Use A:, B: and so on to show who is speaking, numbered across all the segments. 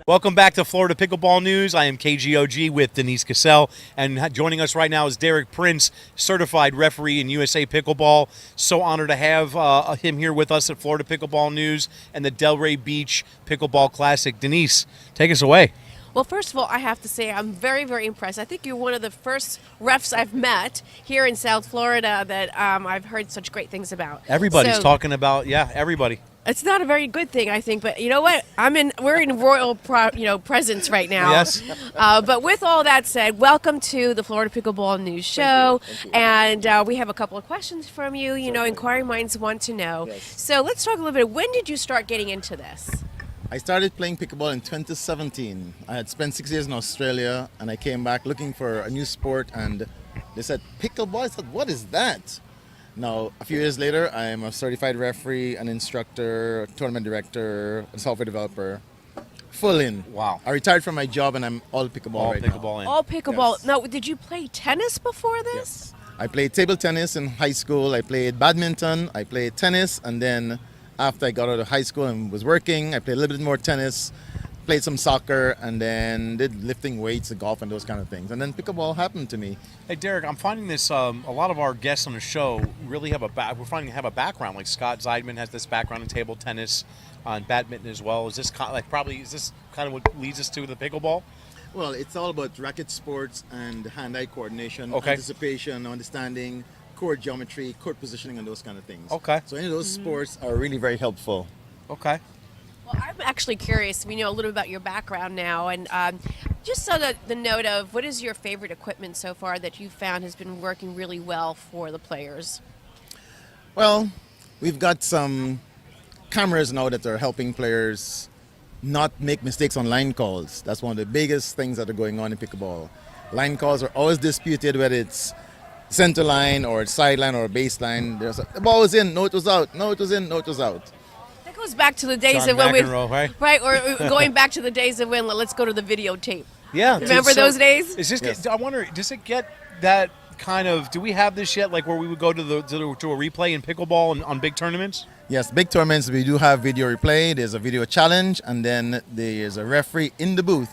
A: Welcome back to Florida Pickleball News. I am KGOG with Denise Cassell, and joining us right now is Dereck Prince, certified referee in USA Pickleball. So honored to have him here with us at Florida Pickleball News and the Delray Beach Pickleball Classic. Denise, take us away.
B: Well, first of all, I have to say I'm very, very impressed. I think you're one of the first refs I've met here in South Florida that I've heard such great things about.
A: Everybody's talking about, everybody.
B: It's not a very good thing, I think, but you know what? We're in royal, presence right now.
A: Yes.
B: But with all that said, welcome to the Florida Pickleball News Show, and we have a couple of questions from you. You know, inquiring minds want to know.
C: Yes.
B: So let's talk a little bit. When did you start getting into this?
C: I started playing pickleball in 2017. I had spent 6 years in Australia, and I came back looking for a new sport, and they said, pickleball? I said, what is that? Now, a few years later, I am a certified referee, an instructor, a tournament director, a software developer. Full in.
A: Wow.
C: I retired from my job, and I'm all pickleball right now.
B: All pickleball.
C: Yes.
B: Now, did you play tennis before this?
C: Yes. I played table tennis in high school. I played badminton. I played tennis, and then after I got out of high school and was working, I played a little bit more tennis, played some soccer, and then did lifting weights, golf, and those kind of things. And then pickleball happened to me.
A: Hey, Dereck, I'm finding this, a lot of our guests on the show really have we're finding have a background. Like Scott Zeidman has this background in table tennis, and badminton as well. Is this kind of what leads us to the pickleball?
C: Well, it's all about racket sports and hand-eye coordination,
A: Okay.
C: anticipation, understanding, court geometry, court positioning, and those kind of things.
A: Okay.
C: So any of those sports are really very helpful.
A: Okay.
B: Well, I'm actually curious. We know a little about your background now, and just on the note of what is your favorite equipment so far that you found has been working really well for the players?
C: Well, we've got some cameras now that are helping players not make mistakes on line calls. That's one of the biggest things that are going on in pickleball. Line calls are always disputed, whether it's center line or sideline or baseline. The ball was in, no, it was out. No, it was in, no, it was out.
B: That goes back to the days
A: John
B: of when
A: McEnroe, right?
B: or going back to the days of when let's go to the videotape.
A: Yeah.
B: Remember those days?
A: Is this?
C: Yes.
A: I wonder. Does it get that kind of? Do we have this yet? Like where we would go to a replay in pickleball on big tournaments?
C: Yes, big tournaments, we do have video replay. There's a video challenge, and then there's a referee in the booth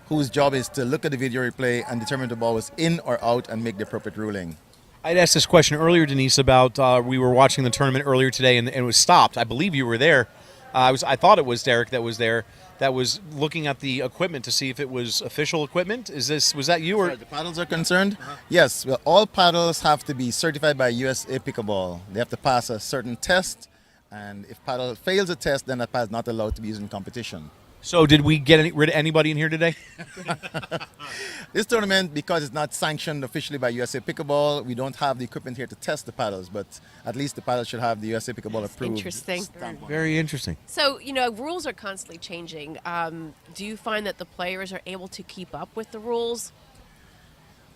C: whose job is to look at the video replay and determine if the ball was in or out and make the appropriate ruling.
A: I'd asked this question earlier, Denise, about we were watching the tournament earlier today, and it was stopped. I believe you were there. I thought it was Dereck that was there. That was looking at the equipment to see if it was official equipment. Was that you or?
C: As far as the paddles are concerned, yes. Well, all paddles have to be certified by USA Pickleball. They have to pass a certain test, and if paddle fails a test, then that paddle is not allowed to be used in competition.
A: So did we get rid of anybody in here today?
C: This tournament, because it's not sanctioned officially by USA Pickleball, we don't have the equipment here to test the paddles, but at least the paddles should have the USA Pickleball approved.
B: Interesting.
C: stamp on it.
A: Very interesting.
B: So, rules are constantly changing. Do you find that the players are able to keep up with the rules?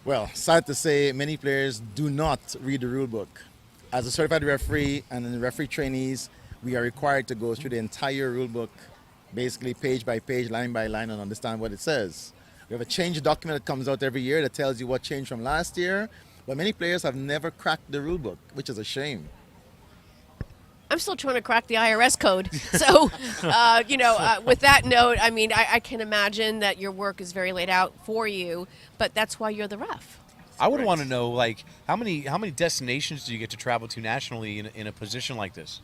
C: Well, sad to say, many players do not read the rule book. As a certified referee and the referee trainees, we are required to go through the entire rule book, basically page by page, line by line, and understand what it says. We have a change document that comes out every year that tells you what changed from last year, but many players have never cracked the rule book, which is a shame.
B: I'm still trying to crack the IRS code. So, with that note, I can imagine that your work is very laid out for you, but that's why you're the ref.
A: I would want to know, like, how many destinations do you get to travel to nationally in a position like this?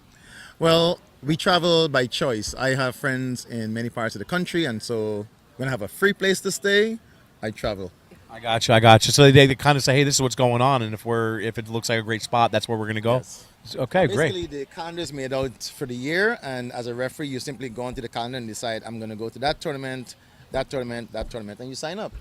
C: Well, we travel by choice. I have friends in many parts of the country, and so when I have a free place to stay, I travel.
A: I got you. So they kind of say, hey, this is what's going on, and if it looks like a great spot, that's where we're going to go.
C: Yes.
A: Okay,
C: Basically,
A: great.
C: the calendar is made out for the year, and as a referee, you simply go onto the calendar and decide, I'm going to go to that tournament, and you sign up.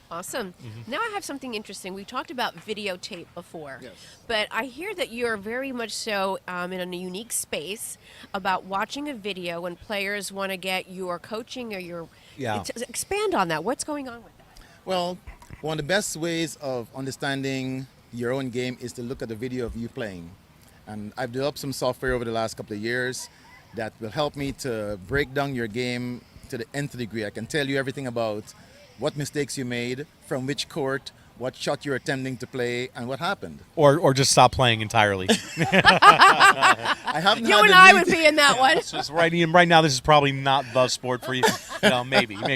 B: Awesome. Now I have something interesting. We talked about videotape before,
C: Yes.
B: but I hear that you're very much so in a unique space about watching a video when players want to get your coaching or your...
A: Yeah.
B: Expand on that. What's going on with that?
C: Well, one of the best ways of understanding your own game is to look at the video of you playing. And I've developed some software over the last couple of years that will help me to break down your game to the nth degree. I can tell you everything about what mistakes you made, from which court, what shot you're attempting to play, and what happened.
A: Or just stop playing entirely.
C: I haven't
B: You
C: had
B: and
C: the
B: I
C: need
B: would
C: to-
B: be in that one.
A: Just right now, this is probably not the sport for you. No, maybe. Have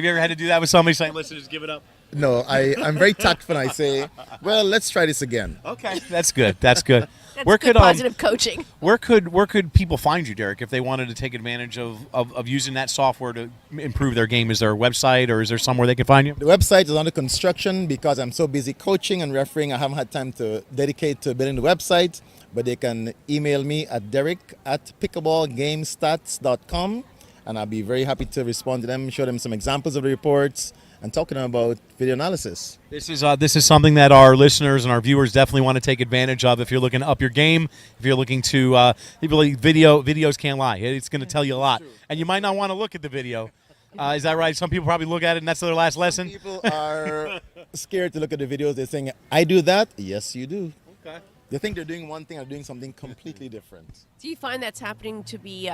A: you ever had to do that with somebody saying, "Listen, just give it up"?
C: No, I'm very tactful. I say, well, let's try this again.
A: Okay, that's good. That's good.
B: That's good positive coaching.
A: Where could people find you, Dereck, if they wanted to take advantage of using that software to improve their game? Is there a website or is there somewhere they can find you?
C: The website is under construction because I'm so busy coaching and refereeing. I haven't had time to dedicate to building the website, but they can email me at Dereck@pickleballgamestats.com, and I'll be very happy to respond to them, show them some examples of the reports, and talk to them about video analysis.
A: This is something that our listeners and our viewers definitely want to take advantage of. If you're looking to up your game, if you're looking to videos can't lie. It's going to tell you a lot, and you might not want to look at the video. Is that right? Some people probably look at it and that's their last lesson.
C: People are scared to look at the videos. They're saying, "I do that." Yes, you do.
A: Okay.
C: They think they're doing one thing or doing something completely different.
B: Do you find that's happening to be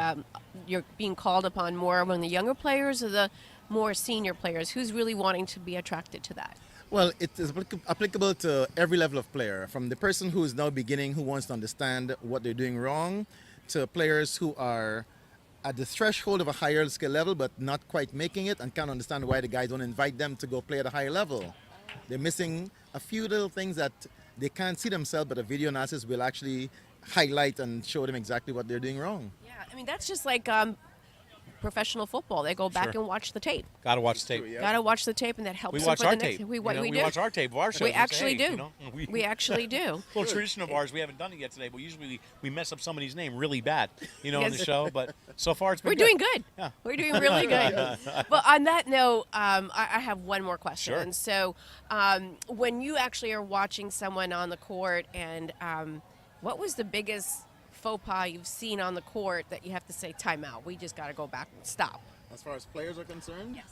B: you're being called upon more among the younger players or the more senior players? Who's really wanting to be attracted to that?
C: Well, it is applicable to every level of player, from the person who is now beginning, who wants to understand what they're doing wrong, to players who are at the threshold of a higher skill level but not quite making it and can't understand why the guys don't invite them to go play at a higher level. They're missing a few little things that they can't see themselves, but a video analysis will actually highlight and show them exactly what they're doing wrong.
B: Yeah, I mean that's just like professional football. They go back
A: Sure.
B: and watch the tape.
A: Got to watch the tape.
C: Yeah.
B: Got to watch the tape, and that helps
A: We
B: them
A: watch
B: for the
A: our
B: next.
A: tape.
B: We
A: You know,
B: do.
A: we watch our tape of our show.
B: We
A: We say,
B: actually
A: hey,
B: do.
A: you know,
B: We actually do.
A: little tradition of ours. We haven't done it yet today, but usually we mess up somebody's name really bad, on the
B: Yes.
A: show. But so far it's been
B: We're
A: good.
B: doing good.
A: Yeah.
B: We're doing really good. But on that note, I have one more question.
A: Sure.
B: So, when you actually are watching someone on the court, and what was the biggest faux pas you've seen on the court that you have to say, timeout? We just got to go back and stop.
C: As far as players are concerned?
B: Yes.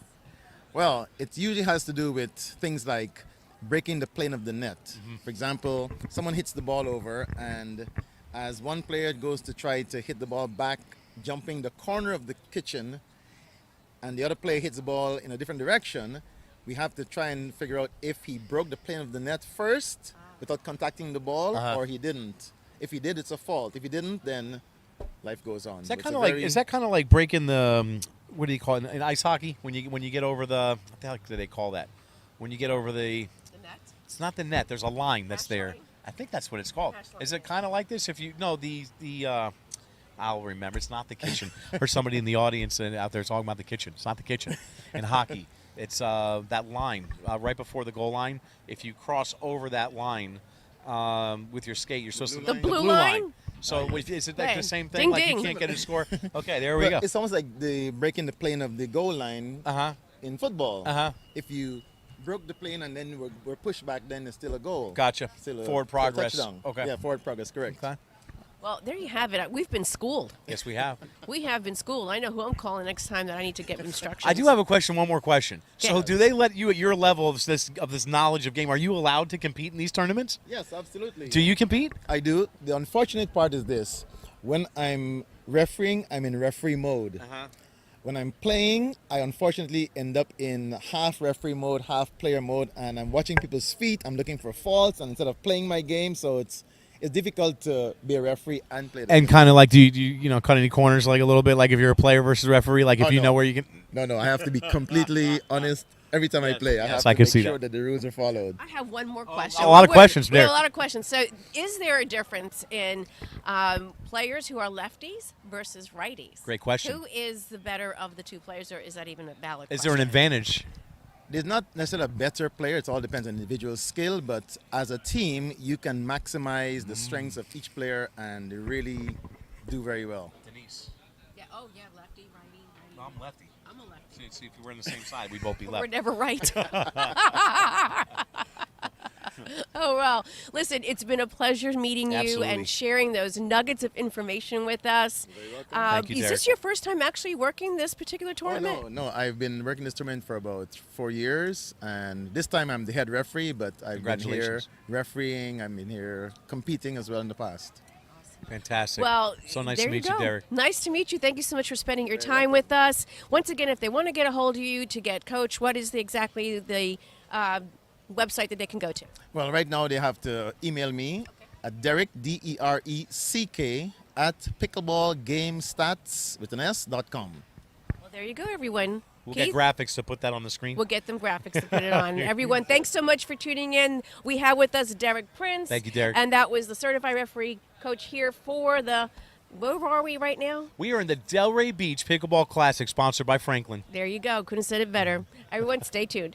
C: Well, it usually has to do with things like breaking the plane of the net. For example, someone hits the ball over, and as one player goes to try to hit the ball back, jumping the corner of the kitchen, and the other player hits the ball in a different direction, we have to try and figure out if he broke the plane of the net first without contacting the ball, or he didn't. If he did, it's a fault. If he didn't, then life goes on.
A: Is that
C: It's
A: kind
C: a
A: of like
C: very-
A: is that kind of like breaking the what do you call it in ice hockey when you get over the what the heck do they call that when you get over the
B: The net.
A: it's not the net, there's a line that's
B: Hash
A: there.
B: line?
A: I think that's what it's called.
B: Hash line,
A: Is it
B: yeah.
A: kind of like this? If you no the I'll remember. It's not the kitchen. Or somebody in the audience and out there talking about the kitchen. It's not the kitchen. In hockey, it's that line right before the goal line. If you cross over that line with your skate, you're supposed to
C: blue
B: The blue line?
A: So is it like
B: Right.
A: the same thing?
B: Ding,
A: Like
B: ding.
A: you can't get a score? Okay, there we
C: Well,
A: go.
C: it's almost like the breaking the plane of the goal line
A: Uh-huh.
C: in football.
A: Uh-huh.
C: If you broke the plane and then were pushed back, then it's still a goal.
A: Gotcha.
C: Still
A: Forward
C: still a
A: progress.
C: touchdown.
A: Okay.
C: Yeah, forward progress, correct.
A: Okay.
B: Well, there you have it. We've been schooled.
A: Yes, we have.
B: We have been schooled. I know who I'm calling next time that I need to get instructions.
A: I do have a question. One more question. So,
B: Yeah.
A: do they let you at your level of this knowledge of game? Are you allowed to compete in these tournaments?
C: Yes, absolutely.
A: Do you compete?
C: I do. The unfortunate part is this. When I'm refereeing, I'm in referee mode. When I'm playing, I unfortunately end up in half referee mode, half player mode, and I'm watching people's feet. I'm looking for faults, and instead of playing my game, so it's difficult to be a referee and play the
A: And
C: game.
A: kind of like, do you cut any corners like a little bit? Like if you're a player versus referee, like if
C: Oh,
A: you
C: no.
A: know where you can.
C: No, I have to be completely honest every time I play. I
A: yes,
C: have
A: I
C: to
A: can
C: make
A: see
C: sure
A: that.
C: that the rules are followed.
B: I have one more question.
A: a lot of questions
B: We have
A: there.
B: a lot of questions. So, is there a difference in players who are lefties versus righties?
A: Great question.
B: Who is the better of the two players, or is that even a valid
A: Is
B: question?
A: there an advantage?
C: There's not necessarily a better player. It all depends on individual skill. But as a team, you can maximize the strengths of each player and really do very well.
A: Denise.
B: Yeah. Oh, yeah. Lefty, righty, righty.
A: I'm lefty.
B: I'm a lefty.
A: See if we were on the same side, we'd both be
B: We're
A: left.
B: never right. Oh, well. Listen, it's been a pleasure meeting you
A: Absolutely.
B: and sharing those nuggets of information with us.
A: Thank you,
B: Is this
A: Dereck.
B: your first time actually working this particular
C: Oh,
B: tournament?
C: no. I've been working this tournament for about 4 years. And this time I'm the head referee, but I've been here
A: Congratulations.
C: refereeing. I've been here competing as well in the past.
A: Fantastic.
B: Well,
A: so nice
B: there
A: to meet you,
B: go.
A: Dereck.
B: Nice to meet you. Thank you so much for spending your time with us. Once again, if they want to get a hold of you to get coach, what is exactly the website that they can go to?
C: Well, right now they have to email me at Dereck, Dereck, at pickleballgamestats with an S.com.
B: Well, there you go, everyone.
A: We'll
B: Keith?
A: get graphics to put that on the screen.
B: We'll get them graphics to put it on. Everyone, thanks so much for tuning in. We have with us Dereck Prince.
A: Thank you, Dereck.
B: And that was the certified referee coach here for the, where are we right now?
A: We are in the Delray Beach Pickleball Classic, sponsored by Franklin.
B: There you go. Couldn't have said it better. Everyone, stay tuned.